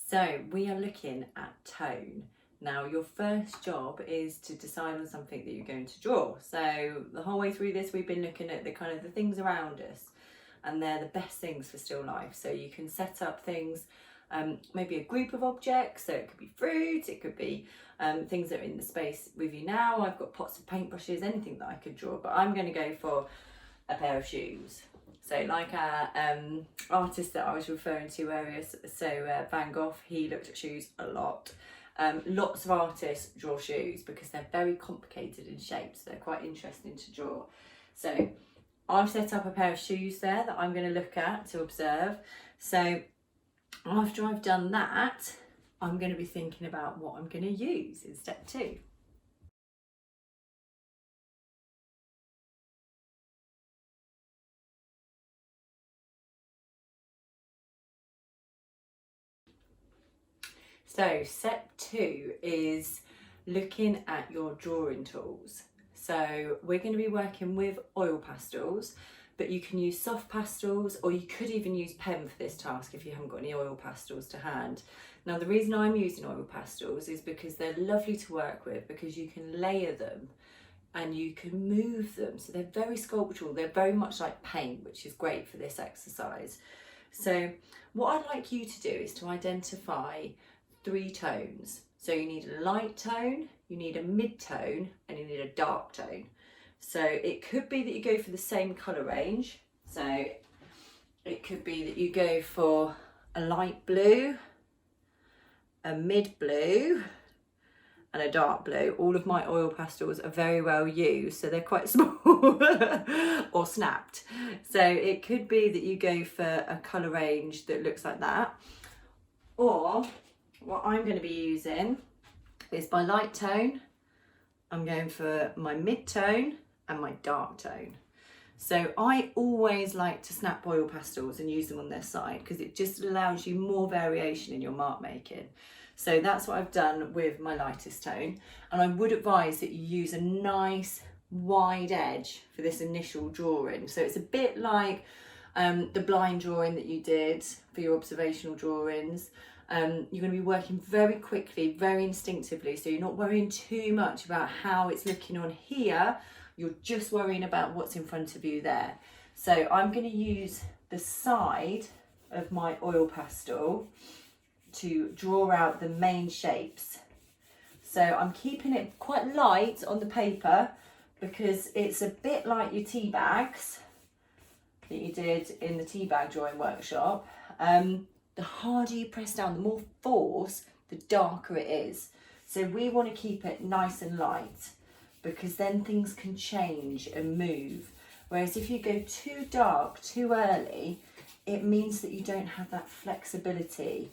So we are looking at tone. Now your first job is to decide on something that you're going to draw. So the whole way through this we've been looking at the things around us, and they're the best things for still life. So you can set up things, maybe a group of objects, so it could be fruit, it could be things that are in the space with you now. I've got pots of paintbrushes, anything that I could draw, but I'm going to go for a pair of shoes. So like our artist that I was referring to earlier, Van Gogh, he looked at shoes a lot. Lots of artists draw shoes because they're very complicated in shape, so they're quite interesting to draw. So I've set up a pair of shoes there that I'm going to look at to observe. So after I've done that, I'm going to be thinking about what I'm going to use in step 2. So step 2 is looking at your drawing tools. So we're going to be working with oil pastels, but you can use soft pastels, or you could even use pen for this task if you haven't got any oil pastels to hand. Now the reason I'm using oil pastels is because they're lovely to work with, because you can layer them and you can move them. So they're very sculptural, they're very much like paint, which is great for this exercise. So what I'd like you to do is to identify 3 tones. So you need a light tone, you need a mid-tone, and you need a dark tone. So it could be that you go for the same colour range. So it could be that you go for a light blue, a mid blue, and a dark blue. All of my oil pastels are very well used, so they're quite small or snapped. So it could be that you go for a colour range that looks like that. Or what I'm going to be using is my light tone, I'm going for my mid-tone and my dark tone. So I always like to snap oil pastels and use them on their side, because it just allows you more variation in your mark making. So that's what I've done with my lightest tone, and I would advise that you use a nice wide edge for this initial drawing. So it's a bit like the blind drawing that you did for your observational drawings. You're going to be working very quickly, very instinctively, so you're not worrying too much about how it's looking on here, you're just worrying about what's in front of you there. So I'm going to use the side of my oil pastel to draw out the main shapes. So I'm keeping it quite light on the paper, because it's a bit like your tea bags that you did in the tea bag drawing workshop. The harder you press down, the more force, the darker it is. So we want to keep it nice and light, because then things can change and move. Whereas if you go too dark too early, it means that you don't have that flexibility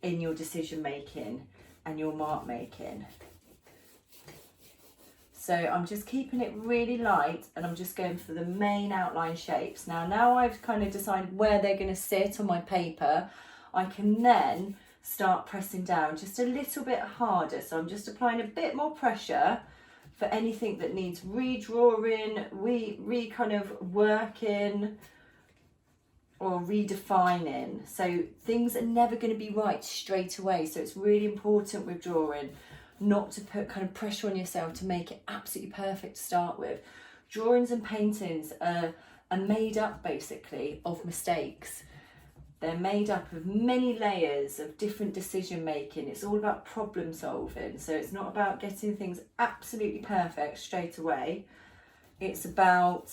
in your decision making and your mark making. So I'm just keeping it really light, and I'm just going for the main outline shapes. Now I've kind of decided where they're going to sit on my paper, I can then start pressing down just a little bit harder. So I'm just applying a bit more pressure for anything that needs redrawing, kind of working or redefining. So things are never going to be right straight away. So it's really important with drawing not to put kind of pressure on yourself to make it absolutely perfect to start with. Drawings and paintings are made up basically of mistakes. They're made up of many layers of different decision making. It's all about problem solving. So it's not about getting things absolutely perfect straight away. It's about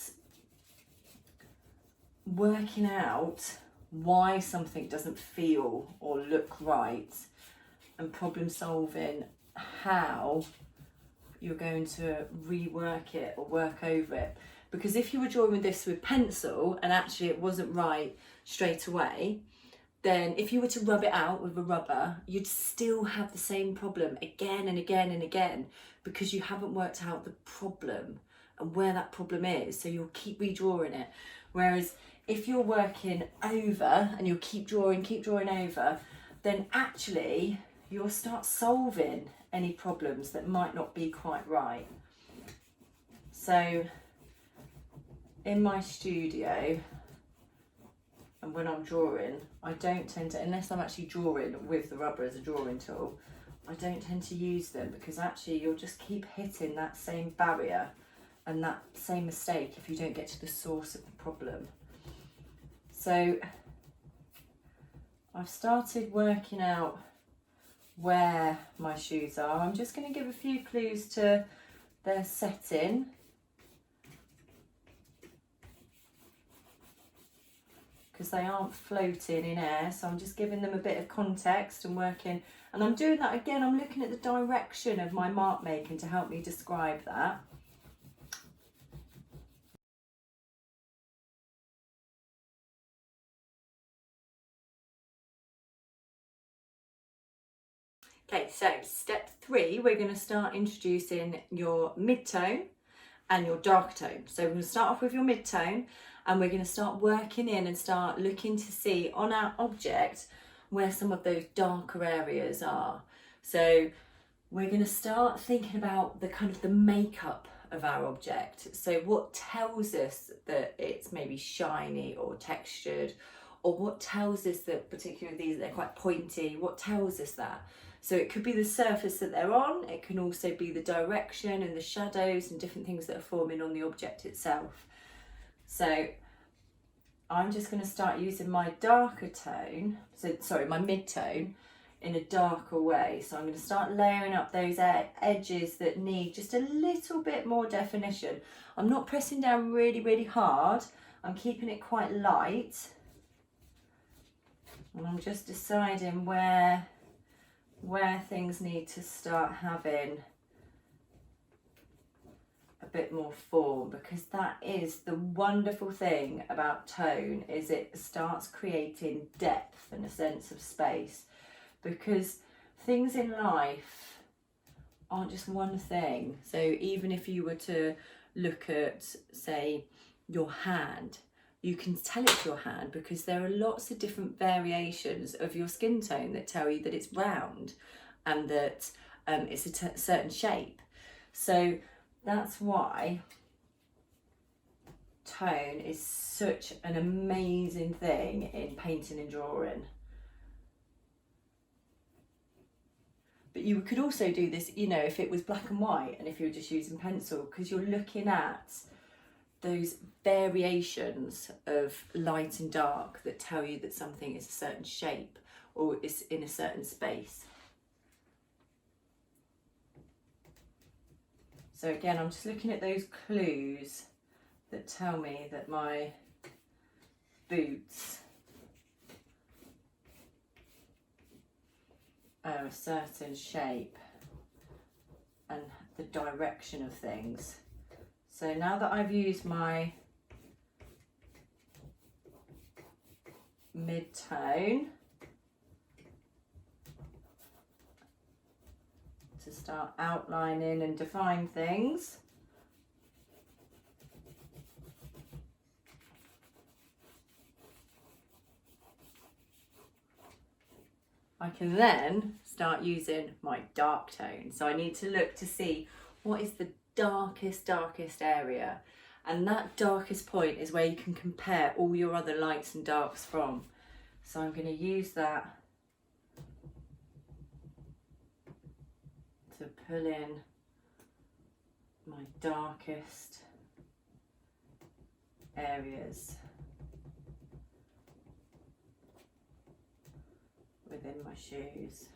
working out why something doesn't feel or look right, and problem solving how you're going to rework it or work over it. Because if you were drawing this with pencil and actually it wasn't right straight away, then if you were to rub it out with a rubber, you'd still have the same problem again and again and again, because you haven't worked out the problem and where that problem is. So you'll keep redrawing it. Whereas if you're working over and you'll keep drawing over, then actually you'll start solving any problems that might not be quite right. So in my studio, and when I'm drawing, I don't tend to, unless I'm actually drawing with the rubber as a drawing tool, I don't tend to use them, because actually you'll just keep hitting that same barrier and that same mistake if you don't get to the source of the problem. So I've started working out where my shoes are. I'm just going to give a few clues to their setting. Because they aren't floating in air, so I'm just giving them a bit of context and working. And I'm doing that again, I'm looking at the direction of my mark making to help me describe that. Okay, so step 3, we're going to start introducing your mid-tone and your dark tone. So we're going to start off with your mid-tone, and we're going to start working in and start looking to see on our object where some of those darker areas are. So we're going to start thinking about the kind of the makeup of our object. So what tells us that it's maybe shiny or textured, or what tells us that particularly these, they're quite pointy, what tells us that? So it could be the surface that they're on, it can also be the direction and the shadows and different things that are forming on the object itself. So I'm just going to start using my darker tone, my mid-tone, in a darker way. So I'm going to start layering up those edges that need just a little bit more definition. I'm not pressing down really, really hard. I'm keeping it quite light. And I'm just deciding where things need to start having a bit more form, because that is the wonderful thing about tone, is it starts creating depth and a sense of space, because things in life aren't just one thing. So even if you were to look at, say, your hand, you can tell it's your hand because there are lots of different variations of your skin tone that tell you that it's round and that it's a certain shape. So that's why tone is such an amazing thing in painting and drawing. But you could also do this, you know, if it was black and white and if you were just using pencil, because you're looking at those variations of light and dark that tell you that something is a certain shape or is in a certain space. So again, I'm just looking at those clues that tell me that my boots are a certain shape and the direction of things. So now that I've used my mid-tone to start outlining and define things, I can then start using my dark tone. So I need to look to see what is the darkest area, and that darkest point is where you can compare all your other lights and darks from. So I'm going to use that to pull in my darkest areas within my shoes.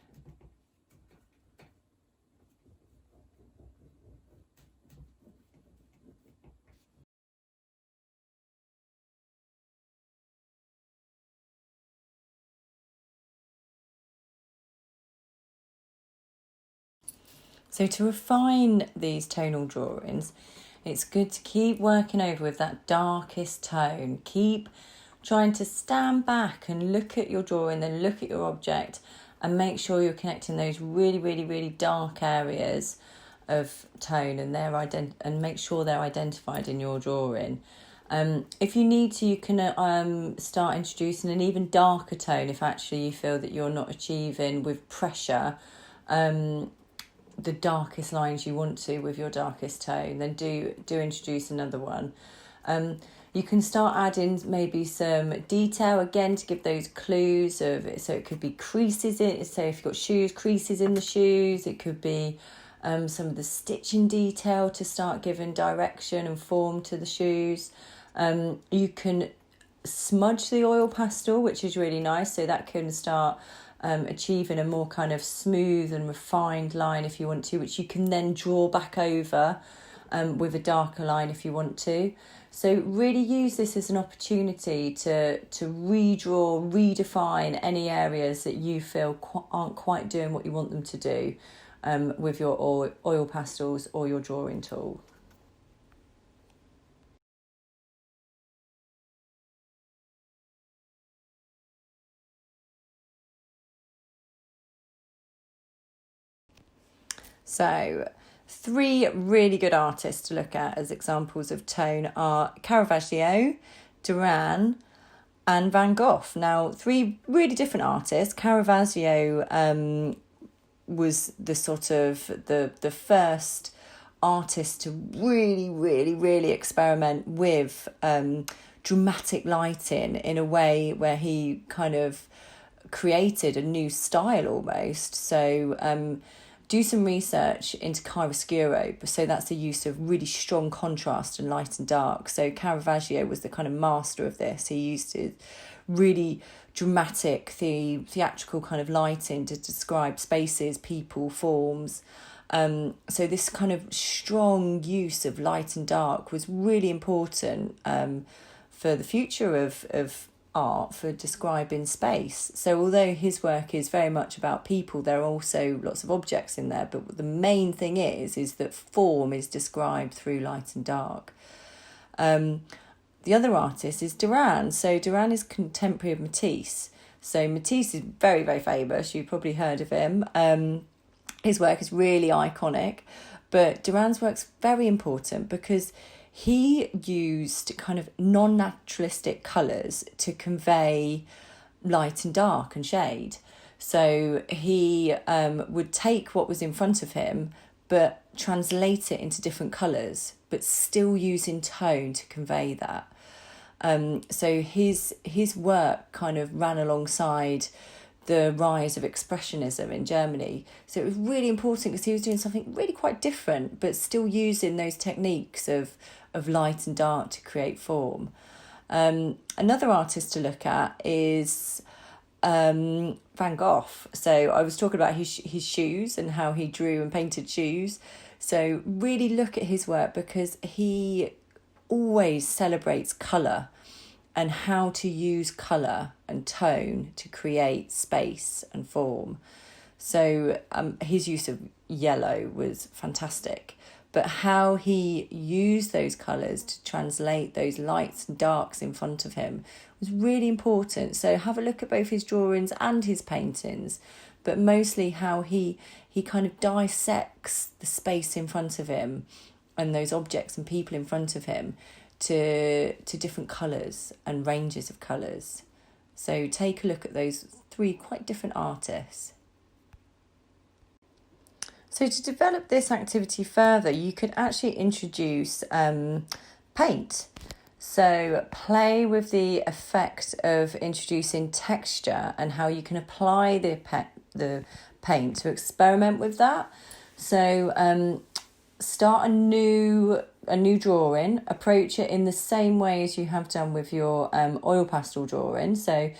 So to refine these tonal drawings, it's good to keep working over with that darkest tone. Keep trying to stand back and look at your drawing, then look at your object and make sure you're connecting those really dark areas of tone and make sure they're identified in your drawing. If you need to, you can start introducing an even darker tone if actually you feel that you're not achieving with pressure the darkest lines you want to with your darkest tone. Then do introduce another one. You can start adding maybe some detail again to give those clues of it. So it could be creases in, so if you've got shoes, creases in the shoes. It could be some of the stitching detail to start giving direction and form to the shoes. You can smudge the oil pastel, which is really nice, so that can start achieving a more kind of smooth and refined line if you want to, which you can then draw back over with a darker line if you want to. So really use this as an opportunity to redraw, redefine any areas that you feel aren't quite doing what you want them to do with your oil pastels or your drawing tool. So 3 really good artists to look at as examples of tone are Caravaggio, Derain and Van Gogh. Now, 3 really different artists. Caravaggio was the sort of the first artist to really experiment with dramatic lighting in a way where he kind of created a new style almost. So do some research into chiaroscuro. So that's the use of really strong contrast and light and dark. So Caravaggio was the kind of master of this. He used really dramatic, theatrical kind of lighting to describe spaces, people, forms. So this kind of strong use of light and dark was really important for the future of art, for describing space. So although his work is very much about people, there are also lots of objects in there, but the main thing is that form is described through light and dark. The other artist is Derain. So Derain is contemporary of Matisse. So Matisse is very famous. You've probably heard of him. His work is really iconic, but Derain's work's very important because he used kind of non-naturalistic colours to convey light and dark and shade. So he would take what was in front of him but translate it into different colours, but still using tone to convey that. So his work kind of ran alongside the rise of Expressionism in Germany. So it was really important because he was doing something really quite different, but still using those techniques of light and dark to create form. Another artist to look at is Van Gogh. So I was talking about his shoes and how he drew and painted shoes. So really look at his work because he always celebrates colour and how to use colour and tone to create space and form. So his use of yellow was fantastic, but how he used those colours to translate those lights and darks in front of him was really important. So have a look at both his drawings and his paintings, but mostly how he kind of dissects the space in front of him and those objects and people in front of him to different colours and ranges of colours. So take a look at those 3 quite different artists. So to develop this activity further, you could actually introduce paint. So play with the effect of introducing texture and how you can apply the paint to experiment with that. So start a new drawing, approach it in the same way as you have done with your oil pastel drawing. So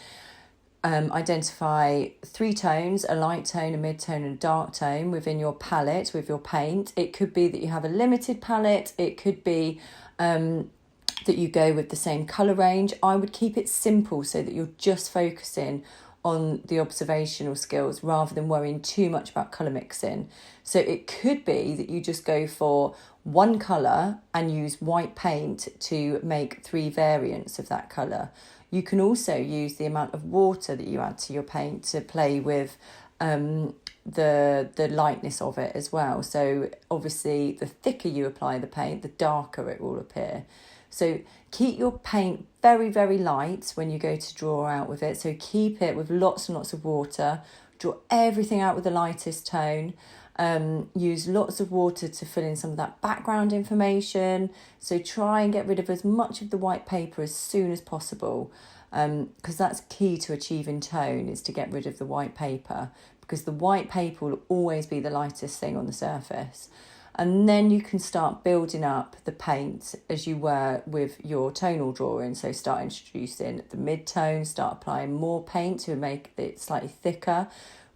identify 3 tones, a light tone, a mid-tone and a dark tone within your palette with your paint. It could be that you have a limited palette. It could be that you go with the same colour range. I would keep it simple so that you're just focusing on the observational skills rather than worrying too much about colour mixing. So it could be that you just go for 1 colour and use white paint to make 3 variants of that colour. You can also use the amount of water that you add to your paint to play with the lightness of it as well. So obviously the thicker you apply the paint, the darker it will appear. So keep your paint very light when you go to draw out with it. So keep it with lots and lots of water. Draw everything out with the lightest tone. Use lots of water to fill in some of that background information. So try and get rid of as much of the white paper as soon as possible, because that's key to achieving tone, is to get rid of the white paper, because the white paper will always be the lightest thing on the surface. And then you can start building up the paint as you were with your tonal drawing. So start introducing the mid-tone, start applying more paint to make it slightly thicker.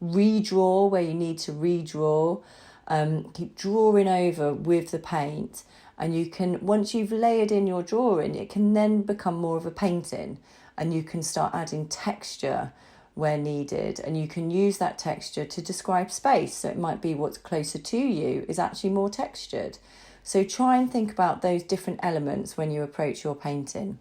Redraw where you need to redraw. Keep drawing over with the paint. And you can, once you've layered in your drawing, it can then become more of a painting. And you can start adding texture where needed, and you can use that texture to describe space. So it might be what's closer to you is actually more textured. So try and think about those different elements when you approach your painting.